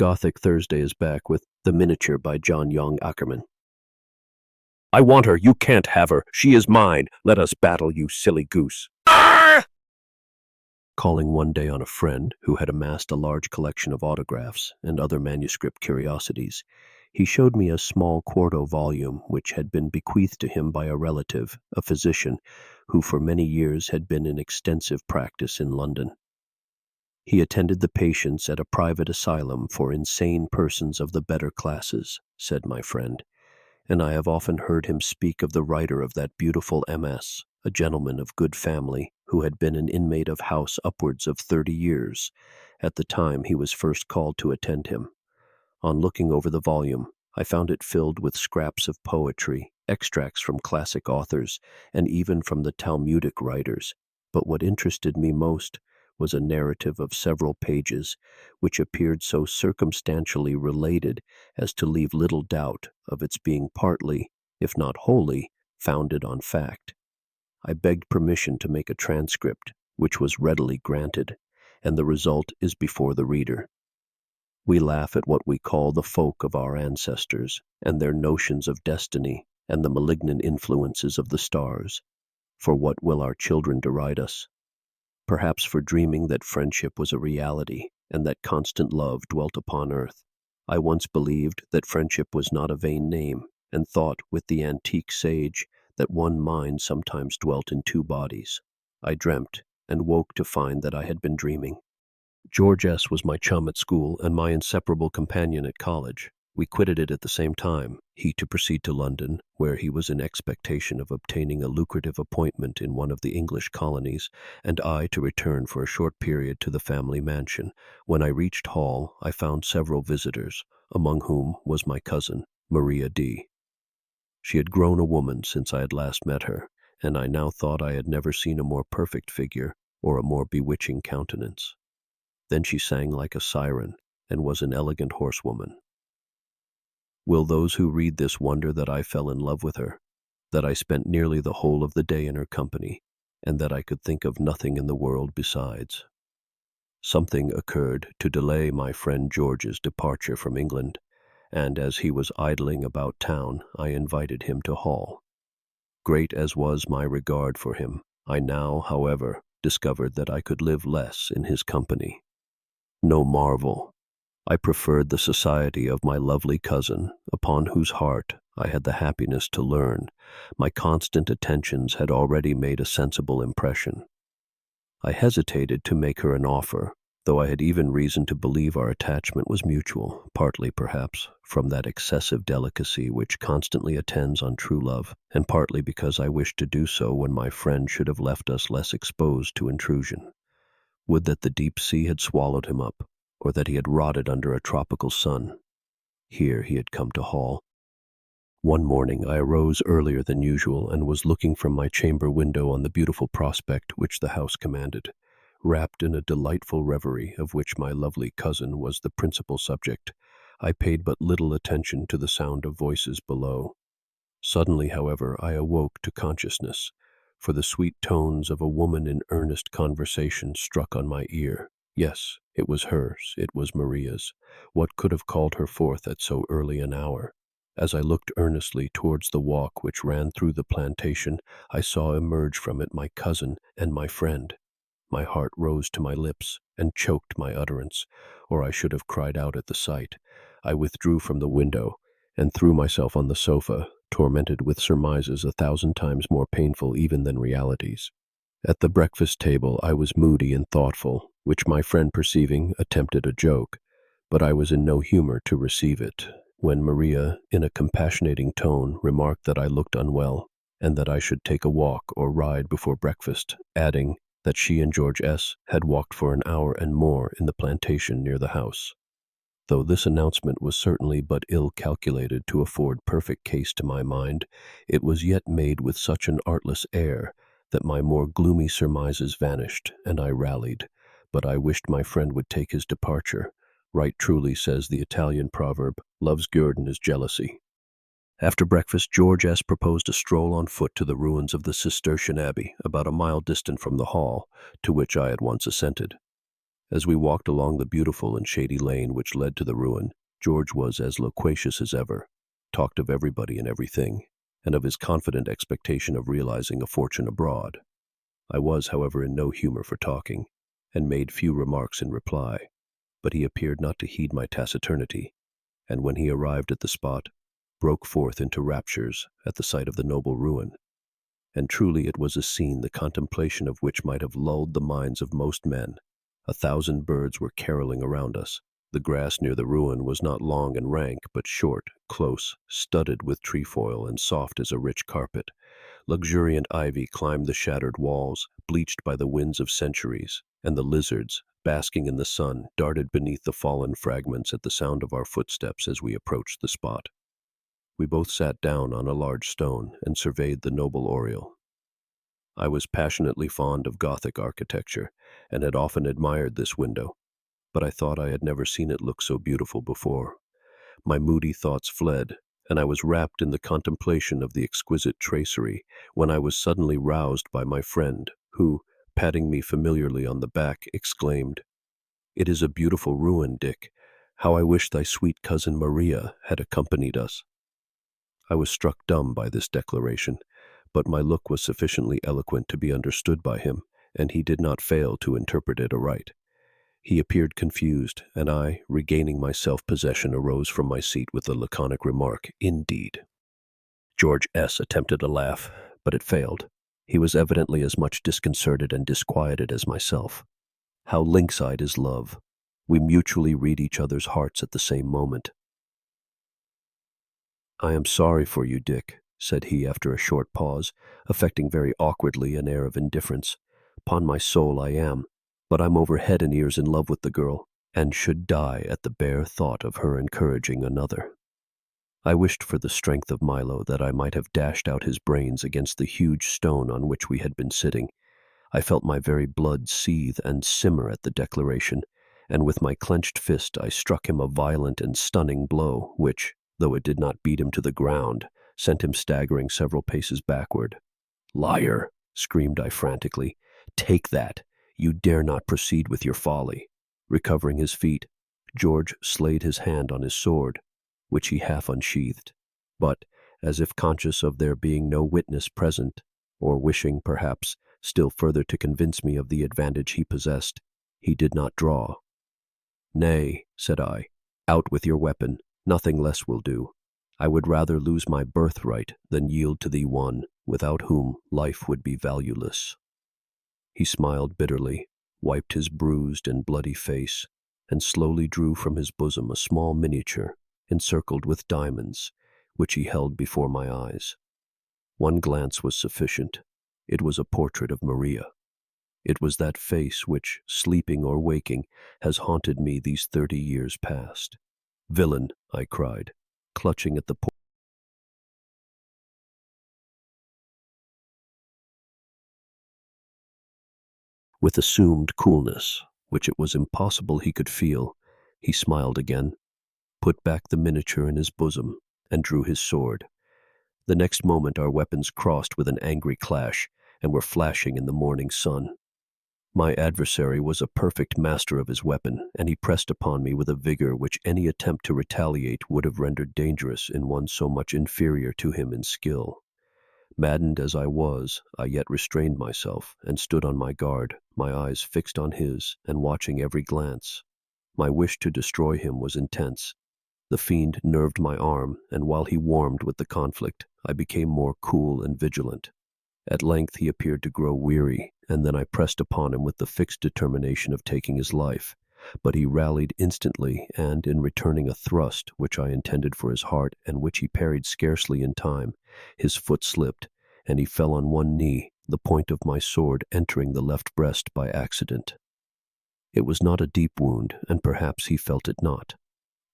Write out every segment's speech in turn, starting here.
Gothic Thursday is back with The Miniature by John Young Akerman. I want her. You can't have her. She is mine. Let us battle, you silly goose. Calling one day on a friend who had amassed a large collection of autographs and other manuscript curiosities, he showed me a small quarto volume which had been bequeathed to him by a relative, a physician, who for many years had been in extensive practice in London. He attended the patients at a private asylum for insane persons of the better classes, said my friend, and I have often heard him speak of the writer of that beautiful MS, a gentleman of good family who had been an inmate of house upwards of 30 years, at the time he was first called to attend him. On looking over the volume, I found it filled with scraps of poetry, extracts from classic authors, and even from the Talmudic writers, but what interested me most was a narrative of several pages, which appeared so circumstantially related as to leave little doubt of its being partly, if not wholly, founded on fact. I begged permission to make a transcript, which was readily granted, and the result is before the reader. We laugh at what we call the folk of our ancestors, and their notions of destiny, and the malignant influences of the stars. For what will our children deride us? Perhaps for dreaming that friendship was a reality, and that constant love dwelt upon earth. I once believed that friendship was not a vain name, and thought, with the antique sage, that one mind sometimes dwelt in two bodies. I dreamt, and woke to find that I had been dreaming. George S. was my chum at school and my inseparable companion at college. We quitted it at the same time, he to proceed to London, where he was in expectation of obtaining a lucrative appointment in one of the English colonies, and I to return for a short period to the family mansion. When I reached Hall, I found several visitors, among whom was my cousin, Maria D. She had grown a woman since I had last met her, and I now thought I had never seen a more perfect figure or a more bewitching countenance. Then she sang like a siren, and was an elegant horsewoman. Will those who read this wonder that I fell in love with her, that I spent nearly the whole of the day in her company, and that I could think of nothing in the world besides? Something occurred to delay my friend George's departure from England, and as he was idling about town, I invited him to Hall. Great as was my regard for him, I now, however, discovered that I could live less in his company. No marvel. I preferred the society of my lovely cousin, upon whose heart I had the happiness to learn my constant attentions had already made a sensible impression. I hesitated to make her an offer, though I had even reason to believe our attachment was mutual, partly, perhaps, from that excessive delicacy which constantly attends on true love, and partly because I wished to do so when my friend should have left us less exposed to intrusion. Would that the deep sea had swallowed him up, or that he had rotted under a tropical sun. Here he had come to Hall. One morning I arose earlier than usual and was looking from my chamber window on the beautiful prospect which the house commanded, wrapped in a delightful reverie of which my lovely cousin was the principal subject. I paid but little attention to the sound of voices below. Suddenly, however, I awoke to consciousness, for the sweet tones of a woman in earnest conversation struck on my ear. Yes, it was hers, it was Maria's. What could have called her forth at so early an hour? As I looked earnestly towards the walk which ran through the plantation, I saw emerge from it my cousin and my friend. My heart rose to my lips and choked my utterance, or I should have cried out at the sight. I withdrew from the window and threw myself on the sofa, tormented with surmises 1,000 times more painful even than realities. At the breakfast table I was moody and thoughtful, which my friend perceiving attempted a joke, but I was in no humor to receive it, when Maria, in a compassionating tone, remarked that I looked unwell, and that I should take a walk or ride before breakfast, adding that she and George S. had walked for an hour and more in the plantation near the house. Though this announcement was certainly but ill calculated to afford perfect case to my mind, it was yet made with such an artless air that my more gloomy surmises vanished, and I rallied. But I wished my friend would take his departure. Right truly says the Italian proverb, love's guerdon is jealousy. After breakfast, George S. proposed a stroll on foot to the ruins of the Cistercian Abbey, about a mile distant from the Hall, to which I at once assented. As we walked along the beautiful and shady lane which led to the ruin, George was as loquacious as ever, talked of everybody and everything, and of his confident expectation of realizing a fortune abroad. I was, however, in no humor for talking, and made few remarks in reply, but he appeared not to heed my taciturnity, and when he arrived at the spot, broke forth into raptures at the sight of the noble ruin. And truly it was a scene the contemplation of which might have lulled the minds of most men. 1,000 birds were caroling around us. The grass near the ruin was not long and rank, but short, close, studded with trefoil and soft as a rich carpet. Luxuriant ivy climbed the shattered walls, bleached by the winds of centuries, and the lizards, basking in the sun, darted beneath the fallen fragments at the sound of our footsteps as we approached the spot. We both sat down on a large stone and surveyed the noble oriel. I was passionately fond of Gothic architecture, and had often admired this window, but I thought I had never seen it look so beautiful before. My moody thoughts fled, and I was wrapped in the contemplation of the exquisite tracery, when I was suddenly roused by my friend, who, patting me familiarly on the back, exclaimed, "It is a beautiful ruin, Dick. How I wish thy sweet cousin Maria had accompanied us." I was struck dumb by this declaration, but my look was sufficiently eloquent to be understood by him, and he did not fail to interpret it aright. He appeared confused, and I, regaining my self-possession, arose from my seat with the laconic remark, "Indeed." George S. attempted a laugh, but it failed. He was evidently as much disconcerted and disquieted as myself. How lynx-eyed is love! We mutually read each other's hearts at the same moment. "I am sorry for you, Dick," said he after a short pause, affecting very awkwardly an air of indifference. "'Pon my soul I am, but I'm over head and ears in love with the girl, and should die at the bare thought of her encouraging another." I wished for the strength of Milo that I might have dashed out his brains against the huge stone on which we had been sitting. I felt my very blood seethe and simmer at the declaration, and with my clenched fist I struck him a violent and stunning blow, which, though it did not beat him to the ground, sent him staggering several paces backward. "Liar!" screamed I frantically. "Take that! You dare not proceed with your folly." Recovering his feet, George laid his hand on his sword, which he half unsheathed, but, as if conscious of there being no witness present, or wishing, perhaps, still further to convince me of the advantage he possessed, he did not draw. "Nay," said I, "out with your weapon. Nothing less will do. I would rather lose my birthright than yield to thee one, without whom life would be valueless." He smiled bitterly, wiped his bruised and bloody face, and slowly drew from his bosom a small miniature, encircled with diamonds, which he held before my eyes. One glance was sufficient. It was a portrait of Maria. It was that face which, sleeping or waking, has haunted me these 30 years past. "Villain!" I cried, clutching at the portrait. With assumed coolness, which it was impossible he could feel, he smiled again, put back the miniature in his bosom, and drew his sword. The next moment our weapons crossed with an angry clash, and were flashing in the morning sun. My adversary was a perfect master of his weapon, and he pressed upon me with a vigor which any attempt to retaliate would have rendered dangerous in one so much inferior to him in skill. Maddened as I was, I yet restrained myself, and stood on my guard, my eyes fixed on his, and watching every glance. My wish to destroy him was intense. The fiend nerved my arm, and while he warmed with the conflict, I became more cool and vigilant. At length he appeared to grow weary, and then I pressed upon him with the fixed determination of taking his life. But he rallied instantly, and, in returning a thrust which I intended for his heart, and which he parried scarcely in time, his foot slipped, and he fell on one knee, the point of my sword entering the left breast by accident. It was not a deep wound, and perhaps he felt it not,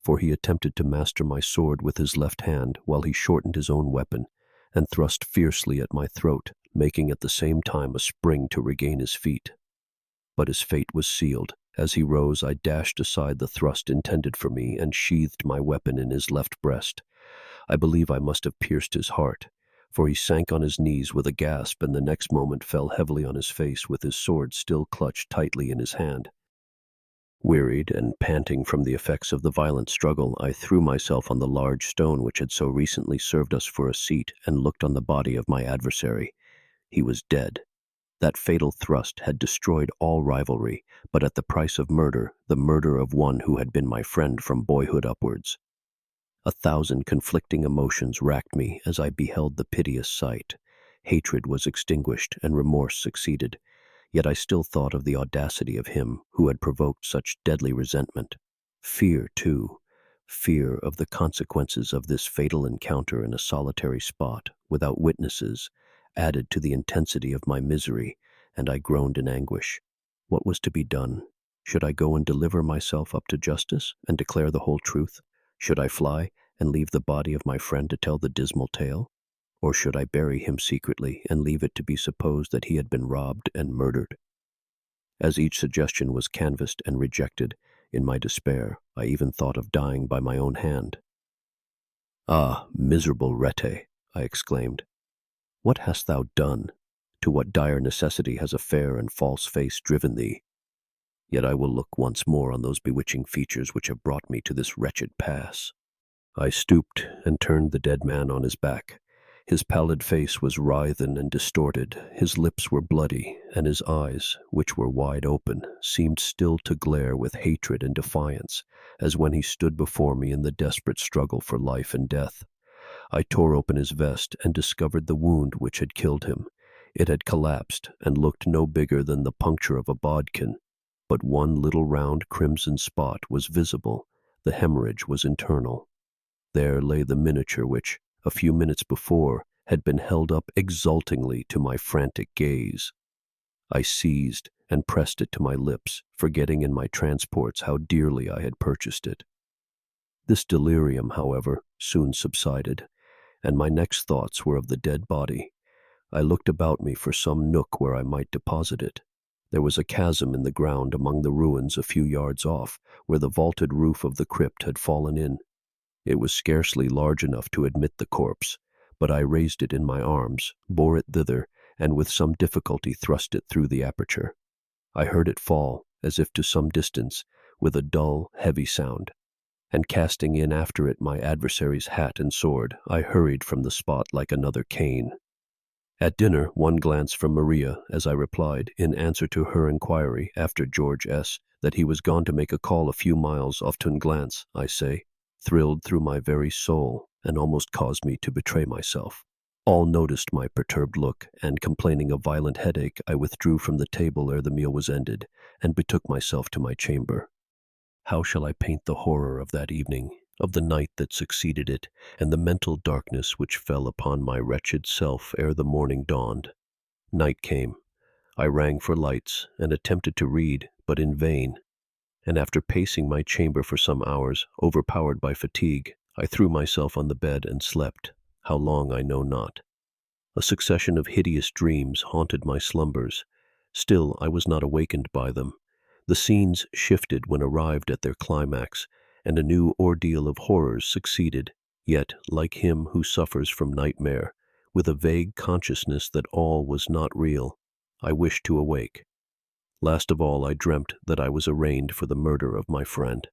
for he attempted to master my sword with his left hand while he shortened his own weapon, and thrust fiercely at my throat, making at the same time a spring to regain his feet. But his fate was sealed. As he rose, I dashed aside the thrust intended for me and sheathed my weapon in his left breast. I believe I must have pierced his heart, for he sank on his knees with a gasp, and the next moment fell heavily on his face with his sword still clutched tightly in his hand. Wearied and panting from the effects of the violent struggle, I threw myself on the large stone which had so recently served us for a seat and looked on the body of my adversary. He was dead. That fatal thrust had destroyed all rivalry, but at the price of murder, the murder of one who had been my friend from boyhood upwards. 1,000 conflicting emotions racked me as I beheld the piteous sight. Hatred was extinguished and remorse succeeded, yet I still thought of the audacity of him who had provoked such deadly resentment. Fear, too, fear of the consequences of this fatal encounter in a solitary spot, without witnesses, added to the intensity of my misery, and I groaned in anguish. What was to be done? Should I go and deliver myself up to justice and declare the whole truth? Should I fly and leave the body of my friend to tell the dismal tale? Or should I bury him secretly and leave it to be supposed that he had been robbed and murdered? As each suggestion was canvassed and rejected, in my despair, I even thought of dying by my own hand. "Ah, miserable Rete," I exclaimed, "what hast thou done? To what dire necessity has a fair and false face driven thee? Yet I will look once more on those bewitching features which have brought me to this wretched pass." I stooped and turned the dead man on his back. His pallid face was writhen and distorted, his lips were bloody, and his eyes, which were wide open, seemed still to glare with hatred and defiance, as when he stood before me in the desperate struggle for life and death. I tore open his vest and discovered the wound which had killed him. It had collapsed and looked no bigger than the puncture of a bodkin, but one little round crimson spot was visible. The hemorrhage was internal. There lay the miniature which, a few minutes before, had been held up exultingly to my frantic gaze. I seized and pressed it to my lips, forgetting in my transports how dearly I had purchased it. This delirium, however, soon subsided, and my next thoughts were of the dead body. I looked about me for some nook where I might deposit it. There was a chasm in the ground among the ruins a few yards off, where the vaulted roof of the crypt had fallen in. It was scarcely large enough to admit the corpse, but I raised it in my arms, bore it thither, and with some difficulty thrust it through the aperture. I heard it fall, as if to some distance, with a dull, heavy sound, and casting in after it my adversary's hat and sword, I hurried from the spot like another Cain. At dinner, one glance from Maria, as I replied, in answer to her inquiry after George S., that he was gone to make a call a few miles off Tunglance, I say, thrilled through my very soul, and almost caused me to betray myself. All noticed my perturbed look, and complaining of violent headache, I withdrew from the table ere the meal was ended, and betook myself to my chamber. How shall I paint the horror of that evening, of the night that succeeded it, and the mental darkness which fell upon my wretched self ere the morning dawned? Night came. I rang for lights, and attempted to read, but in vain. And after pacing my chamber for some hours, overpowered by fatigue, I threw myself on the bed and slept. How long I know not. A succession of hideous dreams haunted my slumbers. Still I was not awakened by them. The scenes shifted when arrived at their climax, and a new ordeal of horrors succeeded, yet, like him who suffers from nightmare, with a vague consciousness that all was not real, I wished to awake. Last of all, I dreamt that I was arraigned for the murder of my friend.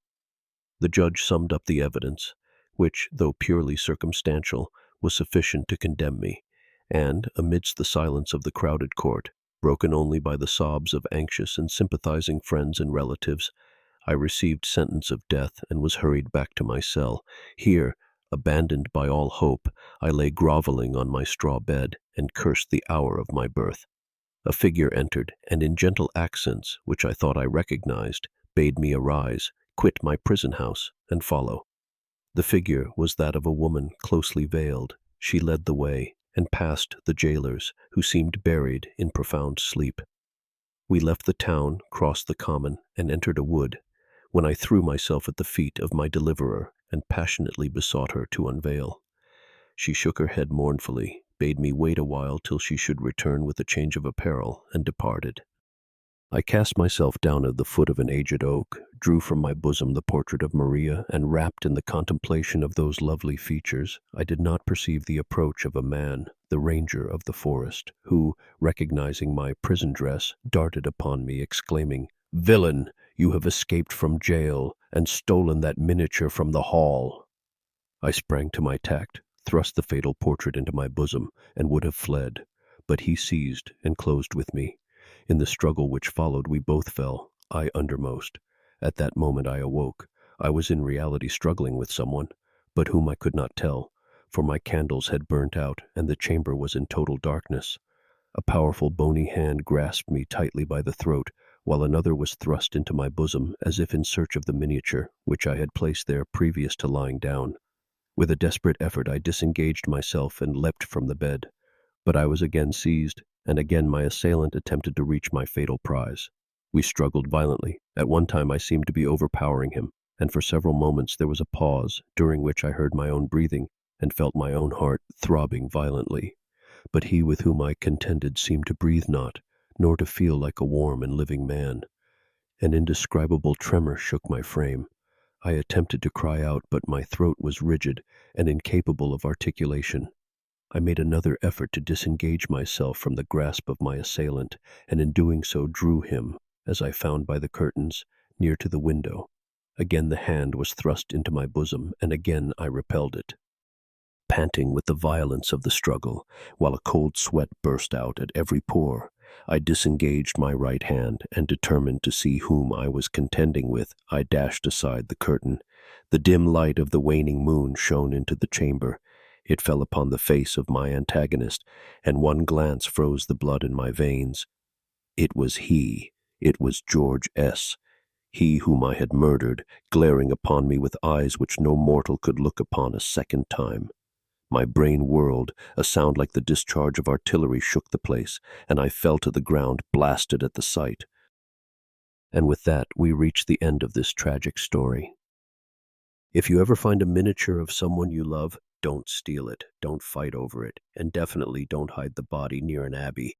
The judge summed up the evidence, which, though purely circumstantial, was sufficient to condemn me, and, amidst the silence of the crowded court, broken only by the sobs of anxious and sympathizing friends and relatives, I received sentence of death and was hurried back to my cell. Here, abandoned by all hope, I lay groveling on my straw bed and cursed the hour of my birth. A figure entered, and in gentle accents, which I thought I recognized, bade me arise, quit my prison house, and follow. The figure was that of a woman closely veiled. She led the way, and passed the jailers, who seemed buried in profound sleep. We left the town, crossed the common, and entered a wood, when I threw myself at the feet of my deliverer and passionately besought her to unveil. She shook her head mournfully, bade me wait a while till she should return with a change of apparel, and departed. I cast myself down at the foot of an aged oak, drew from my bosom the portrait of Maria, and wrapped in the contemplation of those lovely features, I did not perceive the approach of a man, the ranger of the forest, who, recognizing my prison dress, darted upon me, exclaiming, "Villain, You have escaped from jail and stolen that miniature from the hall." I sprang to my tact, thrust the fatal portrait into my bosom, and would have fled, but he seized and closed with me. In the struggle which followed, we both fell, I undermost. At that moment I awoke. I was in reality struggling with someone, but whom I could not tell, for my candles had burnt out and the chamber was in total darkness. A powerful bony hand grasped me tightly by the throat, while another was thrust into my bosom as if in search of the miniature, which I had placed there previous to lying down. With a desperate effort I disengaged myself and leapt from the bed, but I was again seized, and again my assailant attempted to reach my fatal prize. We struggled violently. At one time I seemed to be overpowering him, and for several moments there was a pause, during which I heard my own breathing and felt my own heart throbbing violently. But he with whom I contended seemed to breathe not, nor to feel like a warm and living man. An indescribable tremor shook my frame. I attempted to cry out, but my throat was rigid and incapable of articulation. I made another effort to disengage myself from the grasp of my assailant, and in doing so drew him, as I found by the curtains, near to the window. Again the hand was thrust into my bosom, and again I repelled it. Panting with the violence of the struggle, while a cold sweat burst out at every pore, I disengaged my right hand, and determined to see whom I was contending with, I dashed aside the curtain. The dim light of the waning moon shone into the chamber. It fell upon the face of my antagonist, and one glance froze the blood in my veins. It was he. It was George S., he whom I had murdered, glaring upon me with eyes which no mortal could look upon a second time. My brain whirled, a sound like the discharge of artillery shook the place, and I fell to the ground, blasted at the sight. And with that, we reach the end of this tragic story. If you ever find a miniature of someone you love, don't steal it, don't fight over it, and definitely don't hide the body near an abbey.